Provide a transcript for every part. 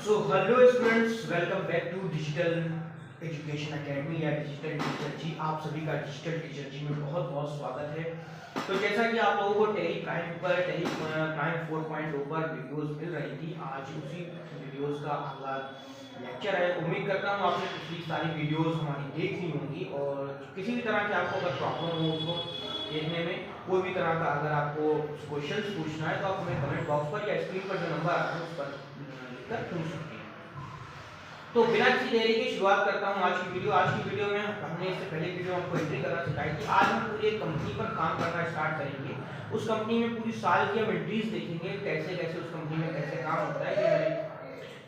So hello students, welcome back to Digital Education Academy या Digital Teacher ji. आप सभी का डिजिटल टीचर जी में बहुत बहुत स्वागत है। तो जैसा कि आप लोगों को टेली प्राइम 4.0 पर वीडियोस मिल रही थी, आज उसी वीडियोस का अगला लेक्चर है। उम्मीद करता हूँ आपने पिछली सारी वीडियोस हमारी देख ली होंगी और किसी भी तरह की आपको अगर प्रॉब्लम हो उसको देखने में, कोई भी तरह का अगर आपको क्वेश्चंस पूछना है तो आप हमें कमेंट बॉक्स पर या स्क्रीन पर जो नंबर आ रहा है उस पर लिखकर पूछ सकते हैं। तो बिना किसी देरी की शुरुआत करता हूं आज की वीडियो में हमने इससे पहले वीडियो आपको एंट्री करना सिखाई थी। आज हम पूरी एक कंपनी पर काम करना स्टार्ट करेंगे। उस कंपनी में पूरी साल की हम एंट्रीज देखेंगे, कैसे कैसे उस कंपनी में कैसे काम होता है।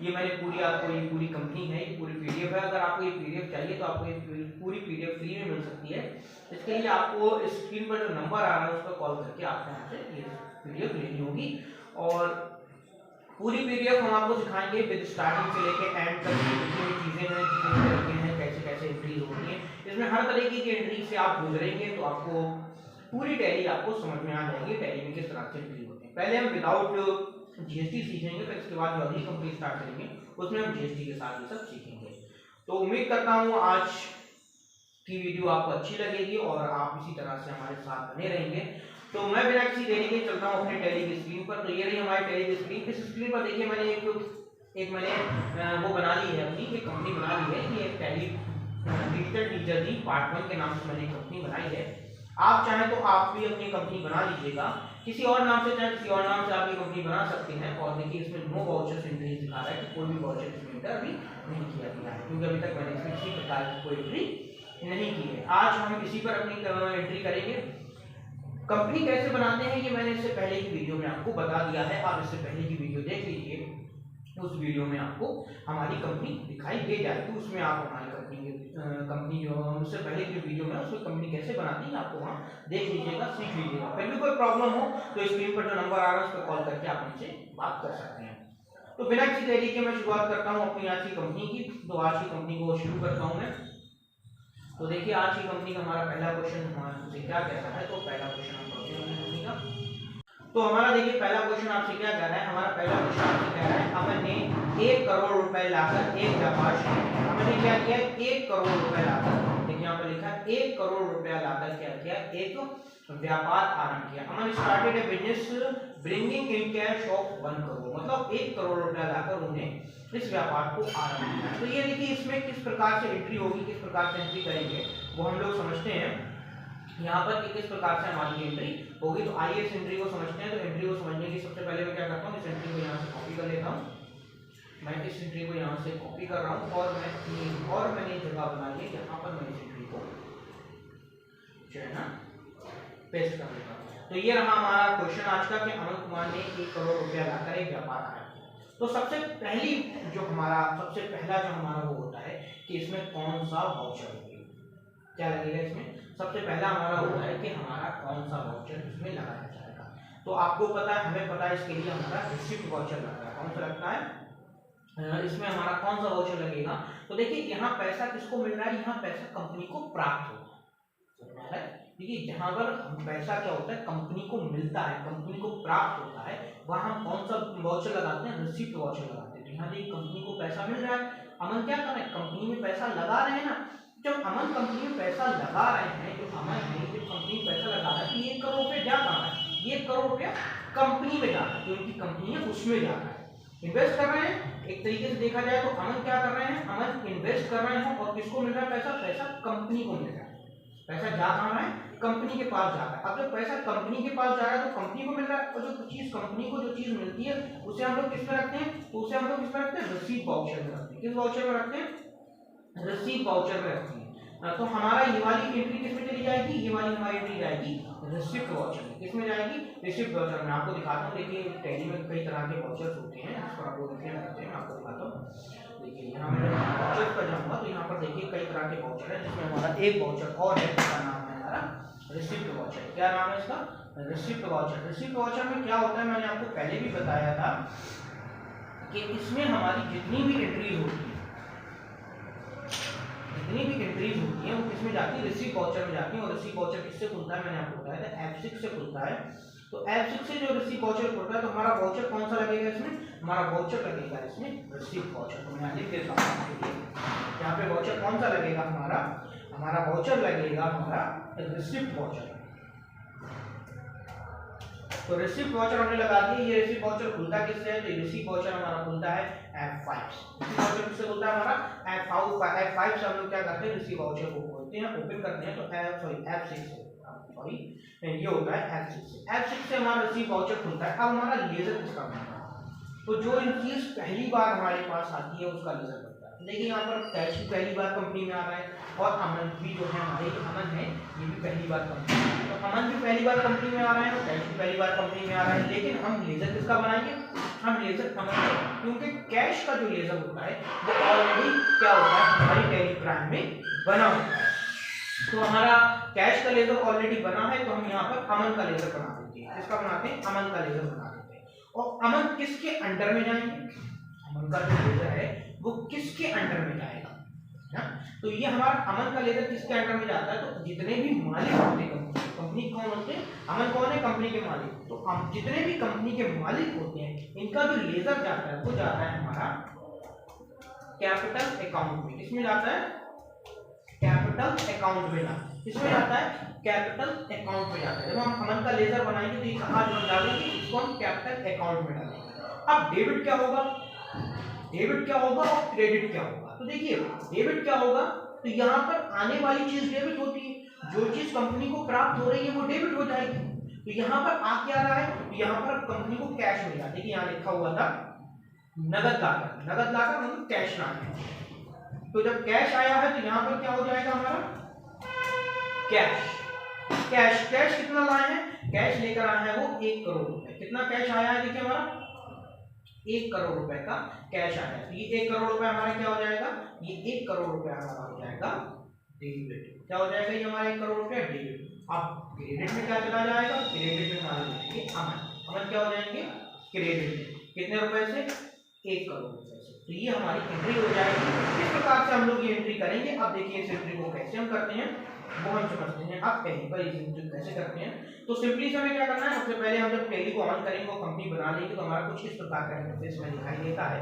ये मैंने पूरी आपको ये पूरी कंपनी है, ये पूरी पीडीएफ है। अगर आपको ये पीडीएफ चाहिए तो आपको ये पूरी पीडीएफ फ्री में मिल सकती है। इसके लिए आपको स्क्रीन पर जो नंबर आ रहा है उस पर कॉल करके आपको यहाँ से ये पीडीएफ लेनी होगी और पूरी पीडीएफ हम आपको सिखाएंगे विद स्टार्टिंग से लेके एंड तक जितनी भी चीजें हैं, जितने तरीके हैं, कैसे कैसे एंट्रीज होती हैं। इसमें हर तरीके की एंट्री से आप गुजरेंगे तो आपको पूरी टैली आपको समझ में आ जाएगी, टैली में किस तरह से एंट्री होती है। पहले हम विदाउट जीएसटी सीखेंगे, फिर इसके बाद जो अगली कंपनी स्टार्ट करेंगे उसमें हम जीएसटी के साथ ये सब सीखेंगे। तो उम्मीद करता हूँ आज की वीडियो आपको अच्छी लगेगी और आप इसी तरह से हमारे साथ बने रहेंगे। तो मैं बिना किसी देरी के चलता हूँ अपने टैली की स्क्रीन पर। तो ये रही हमारी टैली की स्क्रीन। इस स्क्रीन पर देखिए मैंने एक मैंने वो बना ली है, अपनी एक कंपनी बना ली है। ये टैली डिजिटल टीचर जी पार्ट 1 के नाम से मैंने एक कंपनी बनाई है। आप चाहें तो आप भी अपनी कंपनी बना लीजिएगा, किसी और नाम से चाहे किसी और नाम से आप ये कंपनी बना सकते हैं। और देखिए इसमें नो वाउचर्स एंट्री दिखा रहा है कि कोई भी वाउचर इसमें एंटर अभी नहीं किया गया है, क्योंकि अभी तक मैंने इसमें किसी प्रकार की कोई एंट्री नहीं की है। आज हम इसी पर अपनी एंट्री करेंगे। कंपनी कैसे बनाते हैं ये मैंने इससे पहले की वीडियो में आपको बता दिया है, आप इससे पहले की वीडियो देख लीजिए। उस वीडियो में आपको हमारी कंपनी दिखाई दे जाएगी, उसमें आप हमारी कंपनी जो उससे पहले की वीडियो में उसमें कंपनी कैसे बनाती है आपको वहाँ देख लीजिएगा, सीख लीजिएगा। फिर भी कोई प्रॉब्लम हो तो स्क्रीन पर जो नंबर आ रहा है उस पर कॉल करके आप हमसे बात कर सकते हैं। तो बिना किसी देरी के मैं शुरुआत करता हूँ अपनी आज की कंपनी की। तो आज की कंपनी को शुरू करता हूँ मैं। तो देखिए आज की कंपनी का हमारा पहला क्वेश्चन हमसे क्या कहता है। तो पहला क्वेश्चन हम पढ़ते हैं कंपनी का। तो हमारा देखिए पहला क्वेश्चन आपसे क्या कह रहा है। हमारा पहला क्वेश्चन आपसे कह रहा है अमन ने 1 करोड़ रुपए लाकर एक व्यापार शुरू किया। अमन ने क्या किया, 1 करोड़ रुपए लाकर, देखिए यहाँ पर लिखा है 1 करोड़ रुपया लाकर क्या किया, एक व्यापार आरंभ किया। Aman started a business bringing in cash of 1 crore, मतलब 1 करोड़ रुपया लाकर उन्हें इस व्यापार को आरंभ किया। तो ये देखिए इसमें किस प्रकार से एंट्री होगी, किस प्रकार से एंट्री करेंगे वो हम लोग समझते हैं यहाँ पर कि किस प्रकार से हमारी एंट्री होगी। तो आइए इस एंट्री को समझते हैं। तो एंट्री को समझने की सबसे पहले मैं क्या करता हूँ, इस एंट्री को यहाँ से कॉपी कर लेता हूँ। मैं इस एंट्री को यहाँ से कॉपी कर रहा हूँ और मैंने जगह बना ली यहाँ पर मैं इस एंट्री को जो है ना पेस्ट कर देता हूँ। तो ये रहा हमारा क्वेश्चन आज का कि अमन कुमार ने 1 करोड़ रुपया लाकर एक व्यापार आरंभ किया। तो सबसे पहला जो हमारा वो होता है कि इसमें कौन सा वाउचर लगेगा, क्या लगेगा इसमें। सबसे पहला हमारा होता है कि हमारा कौन सा वाउचर इसमें लगाया जाएगा। तो आपको पता है, हमें पता है, इसके लिए हमारा रिसिप्ट वाउचर लगता है। कौन सा लगता है इसमें, हमारा कौन सा वाउचर लगेगा। तो देखिए यहाँ पैसा किसको मिल रहा है, यहाँ पैसा कंपनी को प्राप्त होता है। देखिए जहां पर पैसा क्या होता है कंपनी को मिलता है, कंपनी को प्राप्त होता है, वहां हम कौन सा वाउचर लगाते हैं, रिसिप्ट वाउचर लगाते हैं। यहाँ देखिए कंपनी को पैसा मिल रहा है, अमन क्या कर रहे हैं, कंपनी में पैसा लगा रहे हैं ना। जब अमन कंपनी में पैसा लगा रहे हैं, जो अमन है जब कंपनी में पैसा लगा रहा है तो 1 करोड़ रुपये जा रहा है, 1 करोड़ रुपया कंपनी में जा रहा है, जो उनकी कंपनी है उसमें जा रहा है, इन्वेस्ट कर रहे हैं। एक तरीके से देखा जाए तो अमन क्या कर रहे हैं, अमन इन्वेस्ट कर रहे हैं और किसको मिल रहा है पैसा, पैसा कंपनी को मिल रहा है। पैसा जा रहा है कंपनी के पास जा रहा है। अब जब पैसा कंपनी के पास जा रहा है तो कंपनी को मिल रहा है, और जो चीज कंपनी को जो चीज मिलती है उसे हम लोग किस में रखते हैं, तो उसे हम लोग किस में रखते हैं, रिसीप्ट वाउचर में रखते हैं। किस वाउचर में रखते हैं, रिसीप्ट वाउचर में रखते हैं। तो हमारा ये वाली एंट्री किसमें चली जाएगी, ये वाली हमारी एंट्री जाएगी रिसिप्ट वाउचर में। किसमें जाएगी, रिसिप्ट वाउचर में। आपको दिखाता हूँ, देखिए टैली में कई तरह के वाउचर्स होते हैं, इस पर आप लोग देखने लगते हैं, मैं आपको दिखाता हूँ। देखिए यहाँ मैं वाउचर पर जाऊँगा तो यहाँ पर देखिए कई तरह के वाउचर है, जिसमें हमारा एक वाउचर और है, इसका नाम है हमारा रिसिप्ट वाउचर। क्या नाम है इसका, रिसिप्ट वाउचर। रिसिप्ट वाउचर में क्या होता है, मैंने आपको पहले भी बताया था कि इसमें हमारी जितनी भी एंट्रीज होती है, वो किसमें जाती है, रिसीप्ट वाउचर में जाती है। और रिसीप्ट वाउचर किससे खुलता है, मैंने आपको बताया था F6 से खुलता है। तो तो F6 से जो रिसीव वाउचर होता है तो हमारा वाउचर कौन सा लगेगा इसमें, हमारा वाउचर लगेगा इसमें रिसीव वाउचर। तो मैं लिख देता हूं यहाँ पे वाउचर कौन सा लगेगा, हमारा वाउचर लगेगा हमारा रिसीव वाउचर। तो रिसीव वाउचर हमने लगा दिया। ये रिसीव वाउचर खुलता किससे है, तो रिसीव वाउचर हमारा खुलता है F5। रिसीव वाउचर किससे खुलता है, हमारा F5 से हम लोग क्या करते हैं, रिसीव वाउचर को खोलते हैं, ओपन करते हैं। तो F6 से ये होता है F6 से हमारा रिसीव वाउचर खुलता है। अब हमारा लेजर किसका बनता है, तो जो चीज पहली बार हमारे पास आती है उसका लेजर बनता है। देखिए यहाँ पर कैश भी पहली बार कंपनी में आ रहा है और अमन भी जो है हमारे अमन है ये भी पहली बार कंपनी में, तो अमन भी पहली बार कंपनी में आ रहा है और कैश भी पहली बार कंपनी में आ रहा है। लेकिन हम लेजर किसका बनाएंगे, हम लेजर अमन का, क्योंकि कैश का जो लेजर होता है वो ऑलरेडी क्या होता है हमारी टैली प्राइम में बना होता है। तो हमारा कैश का लेजर ऑलरेडी बना है तो हम यहाँ पर अमन का लेजर बना देते हैं। किसका बनाते हैं, अमन का लेजर बना देते हैं। और अमन किसके अंडर में जाएंगे, अमन का जो लेजर है वो किसके अंडर में जाएगा ना, तो ये हमारा अमन का लेजर किसके अंडर में जाता है, तो जितने भी मालिक होते हैं कंपनी कौन होते हैं, अमन कौन है, कंपनी के मालिक। तो हम जितने भी कंपनी के मालिक होते हैं इनका जो लेजर जाता है वो जाता है हमारा कैपिटल अकाउंट में। किसमें जाता है, कैपिटल अकाउंट में जाता है। किसमें जाता है, कैपिटल अकाउंट में जाता है। जब हम अमन का लेजर बनाएंगे तो ये कहां डालेंगे, इसको हम कैपिटल अकाउंट में डालेंगे। अब डेबिट क्या होगा, डेबिट क्या होगा और क्रेडिट क्या होगा। तो देखिए डेबिट क्या होगा, तो यहाँ पर आने वाली चीज डेबिट होती है, जो चीज कंपनी को प्राप्त हो रही है वो डेबिट हो जाएगी। तो यहाँ पर आ क्या रहा है, तो यहाँ पर कंपनी को कैश मिला। देखिए यहाँ लिखा हुआ था नगद लाकर, नगद लाकर मतलब कैश ना है। तो जब कैश आया है तो यहाँ पर क्या हो जाएगा हमारा कैश, कैश कितना लाए हैं, कैश लेकर आए हैं वो 1 करोड़ रुपए। कितना कैश आया है, देखिए हमारा 1 करोड़ रुपए का कैश आया है। तो ये 1 करोड़ रुपए हमारा क्या हो जाएगा, ये 1 करोड़ रुपए हमारा हो जाएगा डेबिट। क्या हो जाएगा ये हमारा 1 करोड़ रुपए डेबिट। अब क्रेडिट में क्या चला जाएगा, क्रेडिट में हमारे जाएंगे अमन क्या हो जाएंगे क्रेडिट में, कितने रुपए से, 1 करोड़ रुपए से। तो ये हमारी एंट्री हो जाएगी। इस प्रकार से हम लोग ये एंट्री करेंगे। अब देखिए इस एंट्री को कैसे हम करते हैं वो हम समझते हैं। अब टैली पर इस एंट्री कैसे करते हैं, तो सिंपली से हमें क्या करना है, सबसे पहले हम जब टैली को ऑन करेंगे और कंपनी बना लेंगे तो हमारा कुछ इस प्रकार का इंटरफेस में दिखाई देता है।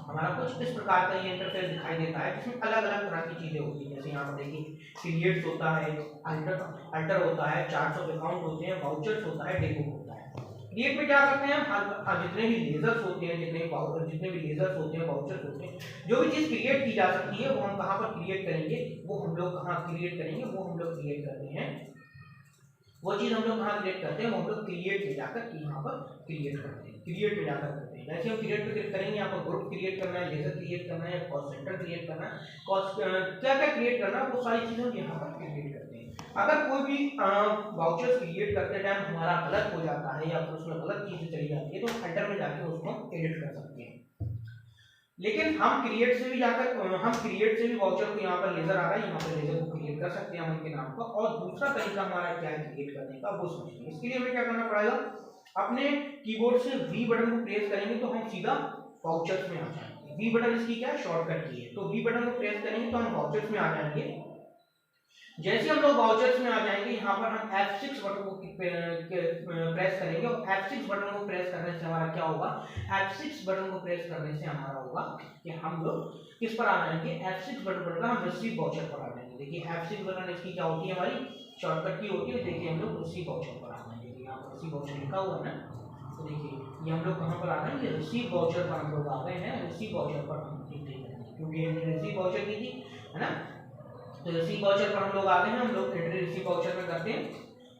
हमारा कुछ इस प्रकार का ये इंटरफेस दिखाई देता है जिसमें अलग अलग तरह की चीजें होती हैं। जैसे यहाँ पर देखिए क्रिएट्स होता है, अल्टर होता है, चार्ट्स ऑफ अकाउंट होते हैं, वाउचर्स होता है, डेमो होता है। क्रिएट में क्या करते हैं हम, जितने भी लेजर्स होते हैं, जितने भी लेजर्स होते हैं, वाउचर्स होते हैं, जो भी चीज क्रिएट की जा सकती है वो हम कहाँ पर क्रिएट करेंगे, वो हम लोग कहाँ क्रिएट करेंगे, वो हम लोग क्रिएट करते हैं। वो चीज हम लोग कहाँ क्रिएट करते हैं, वो हम लोग क्रिएट में जाकर यहाँ पर क्रिएट करते हैं, क्रिएट में जाकर करते हैं। जैसे हम क्रिएट पे क्लिक करेंगे, यहाँ पर ग्रुप क्रिएट करना है, लेजर क्रिएट करना है, कॉस्ट सेंटर क्रिएट करना है, कॉस्ट क्या क्या क्रिएट करना है वो सारी चीजें हम यहाँ पर क्रिएट करते हैं। अगर कोई भी वाउचर्स क्रिएट करते टाइम हमारा गलत हो जाता है या फिर उसमें गलत चीजें चली जाती है तो अंडर में जाकर उसको एडिट कर सकते हैं। लेकिन हम क्रिएट से भी वाउचर को यहाँ पर लेजर आ रहा है, यहाँ पर लेजर को क्रिएट कर सकते हैं हम उनके नाम का। और दूसरा तरीका हमारा क्या है क्रिएट करने का वो समझते हैं। इसके लिए हमें क्या करना पड़ेगा, अपने कीबोर्ड से वी बटन को प्रेस करेंगे तो हम सीधा वाउचर्स में आ जाएंगे। वी बटन इसकी क्या है, शॉर्टकट की है। तो वी बटन को प्रेस करेंगे तो हम वाउचर्स में आ जाएंगे। जैसे हम लोग वाउचर्स में आ जाएंगे यहाँ पर हम F6 बटन को प्रेस करेंगे और F6 बटन को प्रेस करने से हमारा क्या होगा, F6 बटन को प्रेस करने से हमारा होगा कि हम लोग किस पर आ जाएंगे, F6 बटन पर हम रिसीव वाउचर पर आ जाएंगे। देखिए F6 बटन इसकी क्या होती है, हमारी शॉर्टकट की होती है। देखिए हम लोग रिसीव वाउचर पर आ जाएंगे, यहाँ पर रिसीव वाउचर लिखा हुआ है ना, तो देखिए ये हम लोग कहाँ पर आ रहे हैं, रिसीव वाउचर पर हम लोग आ गए हैं। रिसीव वाउचर पर हम एंट्री करेंगे क्योंकि रिसीव वाउचर की थी है ना, तो रिसीव वाउचर पर हम लोग आ गए हैं। हम लोग एंट्री रिसीव वाउचर में करते हैं,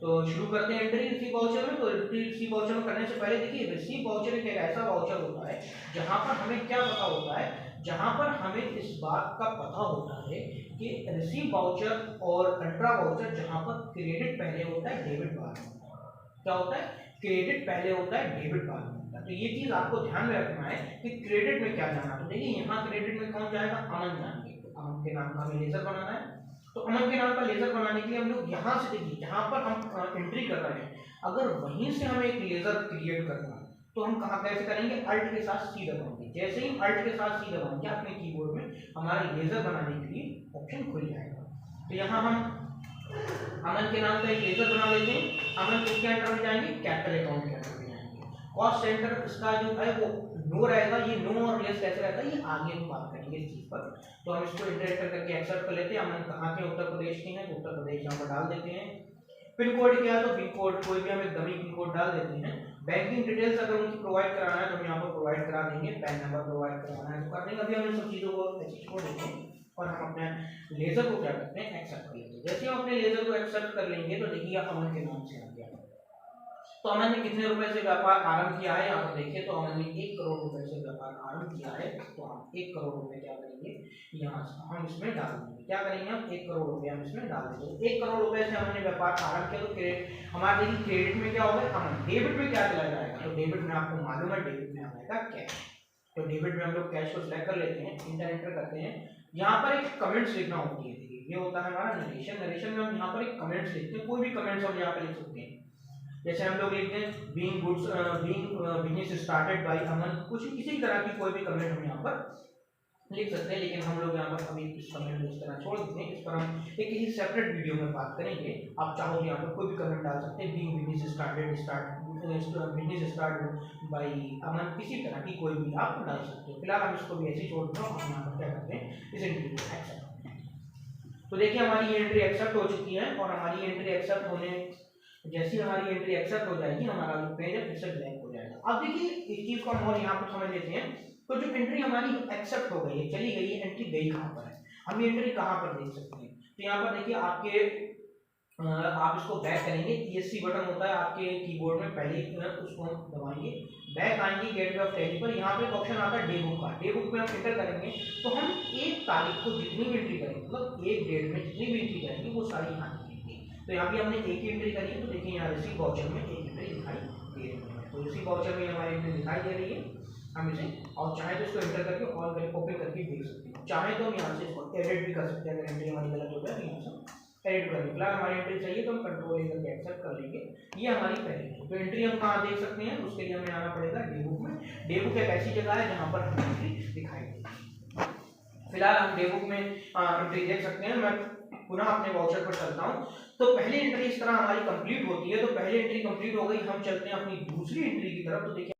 तो शुरू करते हैं एंट्री रिसीव वाउचर में। तो एंट्री रिसीव वाउचर में करने से पहले देखिए रिसीव वाउचर एक ऐसा वाउचर होता है जहां पर हमें क्या पता होता है, जहां पर हमें इस बात का पता होता है कि रिसीव वाउचर और अल्ट्रा वाउचर जहां पर क्रेडिट पहले होता है डेबिट बाद में होता है। क्या होता है, क्रेडिट पहले होता है डेबिट बाद में होता है। तो ये चीज आपको ध्यान में रखना है कि क्रेडिट में क्या जाना है। तो देखिए यहाँ क्रेडिट में कौन जाएगा, अमन जाएंगे। तो अमन के नाम का हमें लेजर बनाना है। तो अमन के नाम का लेजर बनाने के लिए हम लोग यहाँ से देखिए जहाँ पर हम एंट्री कर रहे हैं, अगर वहीं से हमें एक लेजर क्रिएट करना है तो हम कहाँ कैसे करेंगे, अल्ट के साथ सी दबाएंगे। जैसे ही अल्ट के साथ सी दबाएंगे अपने कीबोर्ड में हमारा लेजर बनाने के लिए ऑप्शन खुल जाएगा। तो यहाँ हम अमन के नाम का एक लेजर बना लेते हैं। अमन किसके अंडर में जाएंगे, कैपिटल अकाउंट के अंडर में जाएंगे। कॉस्ट सेंटर इसका जो है वो नो रहेगा। ये नो और लेस कैसे रहता है ये आगे हम बात करेंगे इस चीज पर। तो हम इसको इंटर करके एक्सेप्ट कर लेते हैं। अमन कहाँ के, उत्तर प्रदेश के हैं, तो उत्तर प्रदेश यहाँ पर डाल देते हैं। पिन कोड क्या है, तो पिन कोड कोई भी हम एक डमी पिन कोड डाल देते हैं। बैंकिंग डिटेल्स अगर उनकी प्रोवाइड कराना है तो हम यहाँ पर प्रोवाइड करा देंगे। पैन नंबर प्रोवाइड कराना है तो कर देंगे। अभी हम इन सब चीजों को छोड़ देते हैं और हम अपने लेजर को क्या करते हैं, एक्सेप्ट कर लेते हैं। जैसे हम अपने लेजर को एक्सेप्ट कर लेंगे तो देखिए अमन के नाम से आ गया। तो अमन ने कितने रुपए से व्यापार आरंभ किया है, यहाँ पर देखिए तो अमन ने 1 करोड़ रुपए से व्यापार आरंभ किया है। तो हम 1 करोड़ रुपए क्या करेंगे, यहाँ हम इसमें डाल देंगे। क्या करेंगे, हम 1 करोड़ रुपए हम इसमें डाल देंगे। 1 करोड़ रुपए से हमने व्यापार आरंभ किया। तो क्रेडिट हमारे देखिए क्रेडिट में क्या होगा अमन, डेबिट में क्या चला जाएगा, तो डेबिट में आपको मालूम है डेबिट में आएगा कैश। तो डेबिट में हम लोग कैश को सिलेक्ट कर लेते हैं, इंटर करते हैं। यहाँ पर एक कमेंट्स लिखना होती है, देखिए ये होता है हमारा नरेशन। नरेशन में हम यहाँ पर एक कमेंट्स लिखते हैं, कोई भी कमेंट्स हम यहाँ पर लिख सकते हैं। जैसे हम लोग लिखते हैं being goods business started by Aman, कुछ किसी तरह की कोई भी कमेंट हम यहाँ पर लिख सकते हैं। लेकिन हम लोग यहाँ पर अभी इस कमेंट को इस तरह छोड़ देते हैं। इस पर हम एक किसी सेपरेट वीडियो में बात करेंगे। आप चाहो तो यहाँ पर कोई भी कमेंट डाल सकते हैं, being business started business start by Aman, किसी तरह की कोई भी आप डाल सकते हो। फिलहाल हम इसको भी ऐसे ही छोड़ देते हैं। हम यहाँ पर क्या करते हैं, इस एंट्री को एक्सेप्ट। तो देखिए हमारी ये एंट्री एक्सेप्ट हो चुकी है और हमारी एंट्री एक्सेप्ट होने जैसी हमारी एंट्री एक्सेप्ट हो जाएगी हमारा जो पेज है फिर से ब्लैंक हो जाएगा। अब देखिए इस चीज को हम और यहाँ पर समझ लेते हैं। तो जो एंट्री हमारी एक्सेप्ट हो गई है, चली गई है, एंट्री गई कहाँ पर है, हम ये एंट्री कहाँ पर देख सकते हैं। तो यहाँ पर देखिए आपके आप इसको बैक करेंगे, ESC बटन होता है आपके कीबोर्ड में, पहले उसको हम दबाएंगे, बैक आएंगे गेटवे ऑफ टैली पर। यहाँ पे एक ऑप्शन आता है डे बुक का, डे बुक में हम एंटर करेंगे तो हम एक तारीख को जितनी भी एंट्री करेंगे, मतलब एक डेट में जितनी भी एंट्री करेंगे वो सारी यहाँ लिखेंगे। तो यहाँ भी हमने एक ही एंट्री करी है। तो देखिए यहाँ रिसीव वाउचर में एक एंट्री दिखाई दे रही है। तो रिसीव वाउचर में हमारी एंट्री दिखाई दे रही है। हम इसे और चाहे तो इसको एंटर करके और करके ओपन करके देख सकते हैं। चाहे तो हम यहाँ से इसको एडिट भी कर सकते हैं। अगर एंट्री हमारी गलत हो जाए तो यहाँ से एडिट कर लेंगे। फिलहाल हमारी एंट्री चाहिए तो हम कंट्रोल ए करके एक्सेप्ट कर लेंगे। ये हमारी पहली है। तो एंट्री हम कहाँ देख सकते हैं, उसके लिए हमें आना पड़ेगा डे बुक में। डे बुक एक ऐसी जगह है जहाँ पर हमें एंट्री दिखाई देगी। फिलहाल हम डे बुक में एंट्री देख सकते हैं। मैं पुनः अपने वाउचर पर चलता हूँ। तो पहली एंट्री इस तरह हमारी कंप्लीट होती है। तो पहली एंट्री कंप्लीट हो गई, हम चलते हैं अपनी दूसरी एंट्री की तरफ। तो देखिए